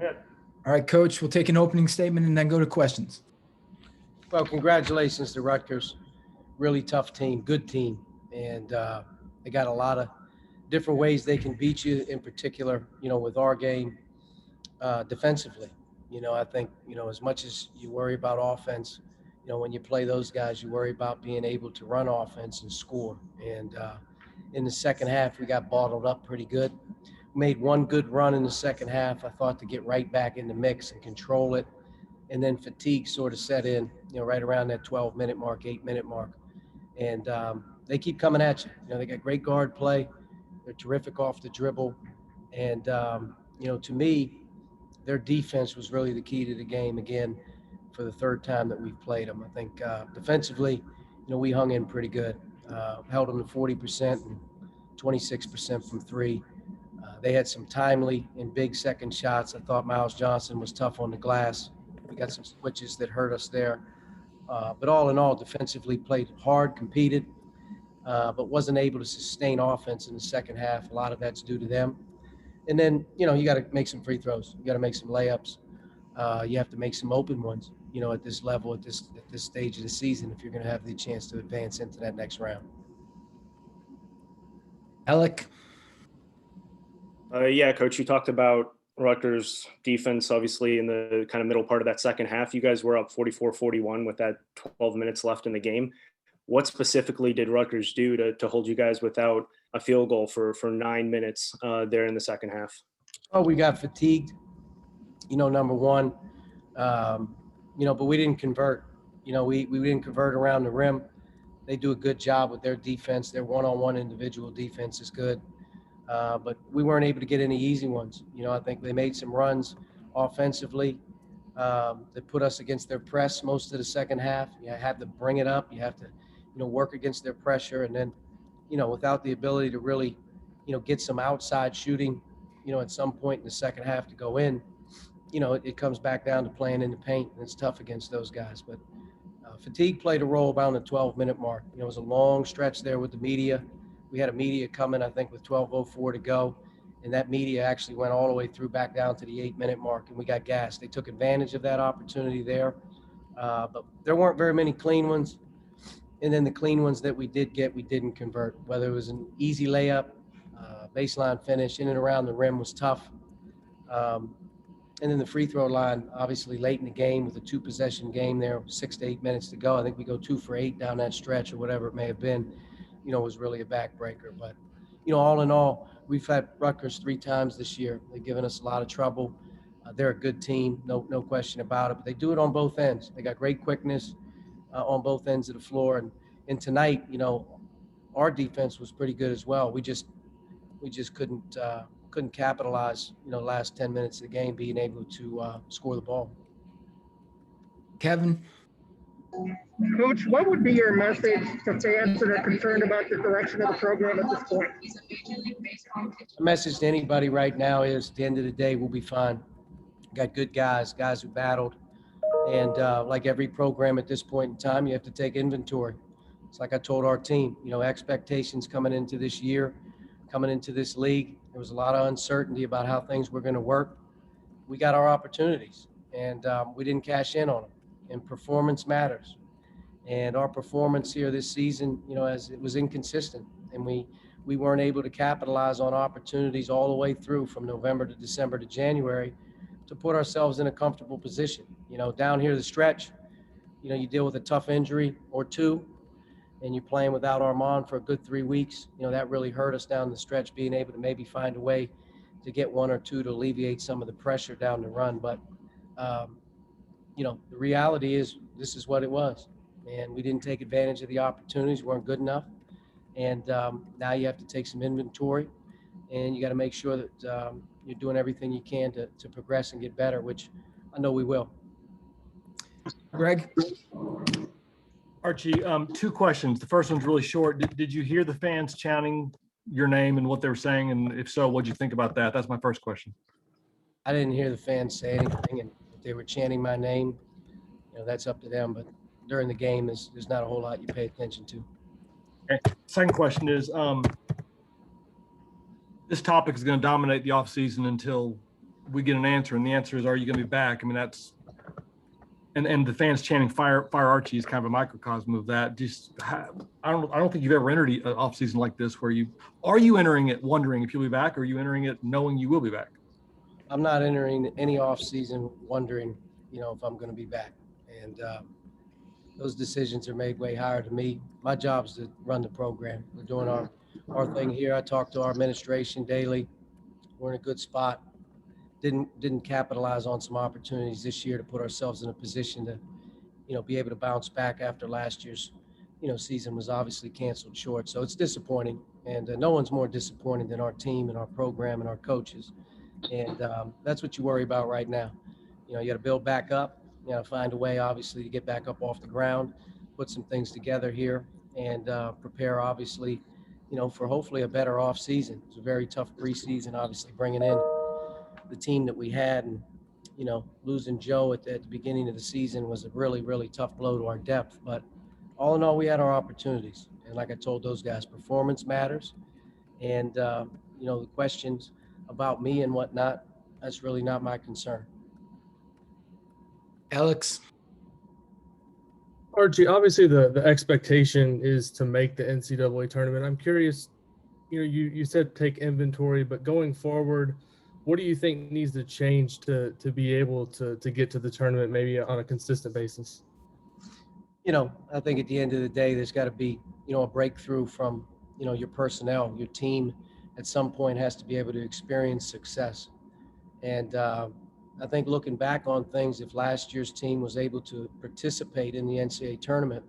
ahead. All right, Coach, we'll take an opening statement and then go to questions. Well, congratulations to Rutgers. Really tough team, good team. And they got a lot of different ways they can beat you, in particular, with our game defensively. I think, as much as you worry about offense, when you play those guys, you worry about being able to run offense and score. And in the second half, we got bottled up pretty good. Made one good run in the second half, I thought, to get right back in the mix and control it. And then fatigue sort of set in, right around that 12-minute mark, 8-minute mark. And they keep coming at you. They got great guard play. They're terrific off the dribble. And, to me, their defense was really the key to the game again for the third time that we've played them. I think defensively, we hung in pretty good. Held them to 40% and 26% from three. They had some timely and big second shots. I thought Miles Johnson was tough on the glass. We got some switches that hurt us there. But all in all, defensively played hard, competed, but wasn't able to sustain offense in the second half. A lot of that's due to them. And then, you got to make some free throws. You got to make some layups. You have to make some open ones, at this level, at this stage of the season, if you're going to have the chance to advance into that next round. Alec? Yeah, Coach, you talked about Rutgers defense, obviously, in the kind of middle part of that second half. You guys were up 44-41 with that 12 minutes left in the game. What specifically did Rutgers do to hold you guys without a field goal for 9 minutes there in the second half? Oh, we got fatigued, number one, but we didn't convert. We didn't convert around the rim. They do a good job with their defense. Their one-on-one individual defense is good. But we weren't able to get any easy ones. I think they made some runs offensively that put us against their press most of the second half. You have to bring it up. You have to, work against their pressure. And then, without the ability to really, get some outside shooting, at some point in the second half to go in, it comes back down to playing in the paint. And it's tough against those guys. But fatigue played a role around the 12-minute mark. It was a long stretch there with the media. We had a media coming, I think, with 12:04 to go, and that media actually went all the way through back down to the 8-minute mark, and we got gassed. They took advantage of that opportunity there, but there weren't very many clean ones, and then the clean ones that we did get, we didn't convert. Whether it was an easy layup, baseline finish, in and around the rim was tough, and then the free throw line, obviously late in the game with a 2-possession game there, 6 to 8 minutes to go. I think we go 2 for 8 down that stretch or whatever it may have been. Was really a backbreaker. But, all in all, we've had Rutgers 3 times this year. They've given us a lot of trouble. They're a good team, no question about it. But they do it on both ends. They got great quickness on both ends of the floor. And tonight, our defense was pretty good as well. We just couldn't capitalize, last 10 minutes of the game, being able to score the ball. Kevin? Coach, what would be your message to fans that are concerned about the direction of the program at this point? The message to anybody right now is, at the end of the day, we'll be fine. Got good guys who battled. And like every program at this point in time, you have to take inventory. It's like I told our team, expectations coming into this year, coming into this league, there was a lot of uncertainty about how things were going to work. We got our opportunities, and we didn't cash in on them. And performance matters. And our performance here this season, as it was inconsistent, and we weren't able to capitalize on opportunities all the way through from November to December to January to put ourselves in a comfortable position. Down here the stretch, you deal with a tough injury or two, and you're playing without Armand for a good 3 weeks. That really hurt us down the stretch, being able to maybe find a way to get 1 or 2 to alleviate some of the pressure down the run. But the reality is this is what it was. And we didn't take advantage of the opportunities, weren't good enough. And now you have to take some inventory, and you got to make sure that you're doing everything you can to progress and get better, which I know we will. Greg? Archie, 2 questions. The first one's really short. Did you hear the fans chanting your name and what they were saying? And if so, what'd you think about that? That's my first question. I didn't hear the fans say anything, and if they were chanting my name, that's up to them. But during the game, there's not a whole lot you pay attention to. Okay. Second question is, this topic is going to dominate the offseason until we get an answer, and the answer is, are you going to be back? I mean, that's, and the fans chanting fire Archie is kind of a microcosm of that. Just, I don't think you've ever entered an off season like this where are you entering it wondering if you'll be back, or are you entering it knowing you will be back? I'm not entering any off season wondering, if I'm going to be back. And those decisions are made way higher to me. My job is to run the program. We're doing our thing here. I talk to our administration daily. We're in a good spot. Didn't capitalize on some opportunities this year to put ourselves in a position to, be able to bounce back after last year's, season was obviously canceled short. So it's disappointing, and no one's more disappointed than our team and our program and our coaches. And that's what you worry about right now. You got to build back up. You got to find a way, obviously, to get back up off the ground, put some things together here, and prepare, obviously, for hopefully a better off season. It's a very tough preseason, obviously, bringing in the team that we had, and losing Joe at the beginning of the season was a really, really tough blow to our depth. But all in all, we had our opportunities, and like I told those guys, performance matters. And the questions about me and whatnot, that's really not my concern. Alex. Archie, obviously the expectation is to make the NCAA tournament. I'm curious, you said take inventory, but going forward, what do you think needs to change to be able to get to the tournament maybe on a consistent basis? I think at the end of the day, there's got to be, a breakthrough from, your personnel. Your team at some point has to be able to experience success. And I think looking back on things, if last year's team was able to participate in the NCAA tournament,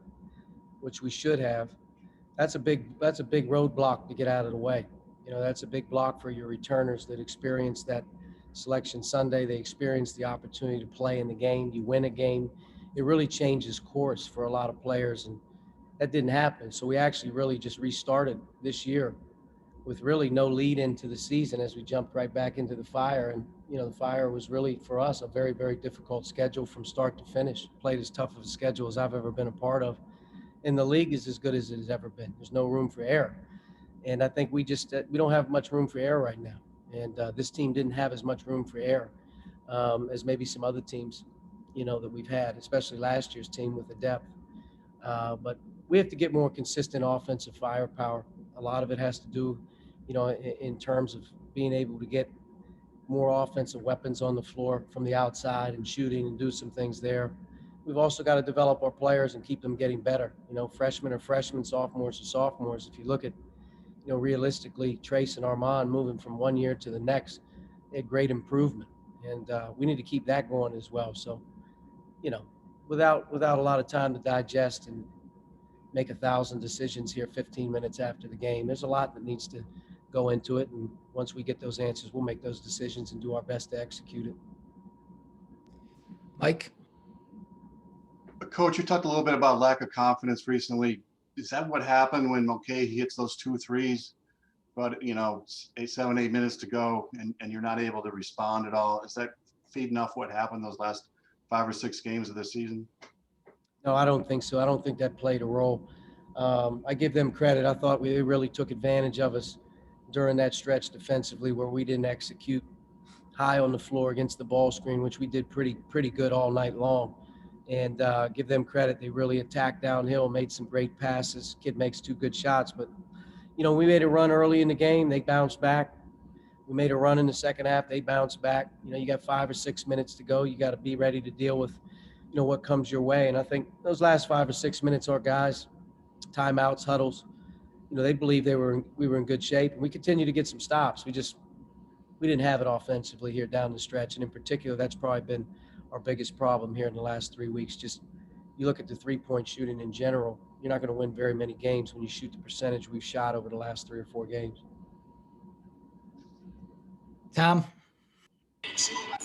which we should have, that's a big roadblock to get out of the way. That's a big block for your returners that experience that selection Sunday. They experience the opportunity to play in the game. You win a game. It really changes course for a lot of players, and that didn't happen. So we actually really just restarted this year with really no lead into the season as we jumped right back into the fire. And, the fire was really, for us, a very, very difficult schedule from start to finish. Played as tough of a schedule as I've ever been a part of. And the league is as good as it has ever been. There's no room for error. And I think we don't have much room for error right now. And this team didn't have as much room for error as maybe some other teams, that we've had, especially last year's team with the depth. But we have to get more consistent offensive firepower. A lot of it has to do, in terms of being able to get more offensive weapons on the floor from the outside and shooting and do some things there. We've also got to develop our players and keep them getting better. Freshmen are freshmen, sophomores are sophomores. If you look at, realistically, Trace and Armand moving from one year to the next, they had great improvement. And we need to keep that going as well. So, without a lot of time to digest and make 1,000 decisions here 15 minutes after the game, there's a lot that needs to go into it. And once we get those answers, we'll make those decisions and do our best to execute it. Mike. Coach, you talked a little bit about lack of confidence recently. Is that what happened when he hits those 2 threes, but 7, 8 minutes to go and you're not able to respond at all? Is that feeding off what happened those last 5 or 6 games of the season? No, I don't think so. I don't think that played a role. I give them credit. I thought they really took advantage of us during that stretch defensively where we didn't execute high on the floor against the ball screen, which we did pretty good all night long. And give them credit. They really attacked downhill, made some great passes. Kid makes 2 good shots. But, we made a run early in the game. They bounced back. We made a run in the second half. They bounced back. You got 5 or 6 minutes to go. You got to be ready to deal with, what comes your way. And I think those last 5 or 6 minutes, our guys, timeouts, huddles, they believed we were in good shape. And we continue to get some stops. We didn't have it offensively here down the stretch. And in particular, that's probably been our biggest problem here in the last 3 weeks. Just you look at the 3-point shooting in general, you're not going to win very many games when you shoot the percentage we've shot over the last 3 or 4 games. Tom.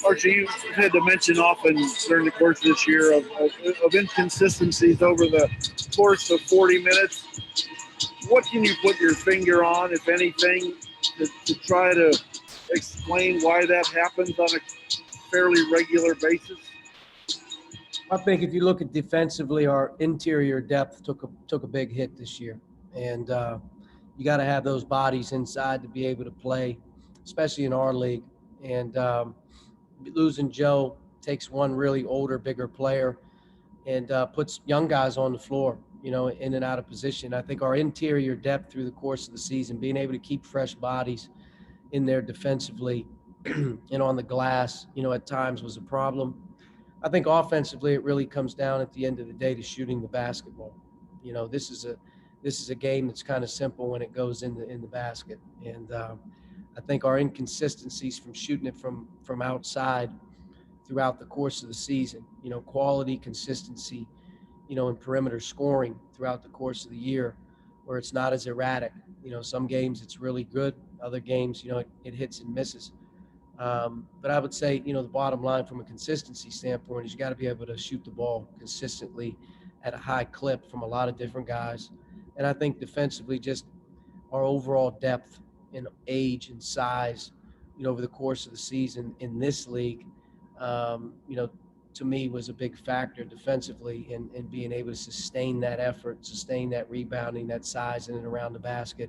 Archie, you had to mention often during the course of this year of inconsistencies over the course of 40 minutes. What can you put your finger on, if anything, to try to explain why that happens on a fairly regular basis? I think if you look at defensively, our interior depth took a big hit this year. And you got to have those bodies inside to be able to play, especially in our league. And losing Joe takes one really older, bigger player and puts young guys on the floor, you know, in and out of position. I think our interior depth through the course of the season, being able to keep fresh bodies in there defensively and on the glass, you know, at times was a problem. I think offensively, it really comes down at the end of the day to shooting the basketball. You know, this is a game that's kind of simple when it goes in the basket, and I think our inconsistencies from shooting it from outside throughout the course of the season, you know, quality, consistency, you know, and perimeter scoring throughout the course of the year, where it's not as erratic. You know, some games it's really good, other games, you know, it hits and misses. But I would say, you know, the bottom line from a consistency standpoint is you got to be able to shoot the ball consistently at a high clip from a lot of different guys. And I think defensively, just our overall depth and age and size, you know, over the course of the season in this league, you know, to me was a big factor defensively in being able to sustain that effort, sustain that rebounding, that size in and around the basket,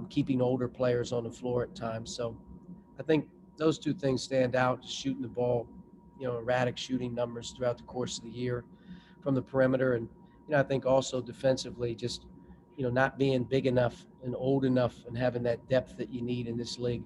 keeping older players on the floor at times. So I think those two things stand out, shooting the ball, you know, erratic shooting numbers throughout the course of the year from the perimeter. And, you know, I think also defensively, just, you know, not being big enough and old enough and having that depth that you need in this league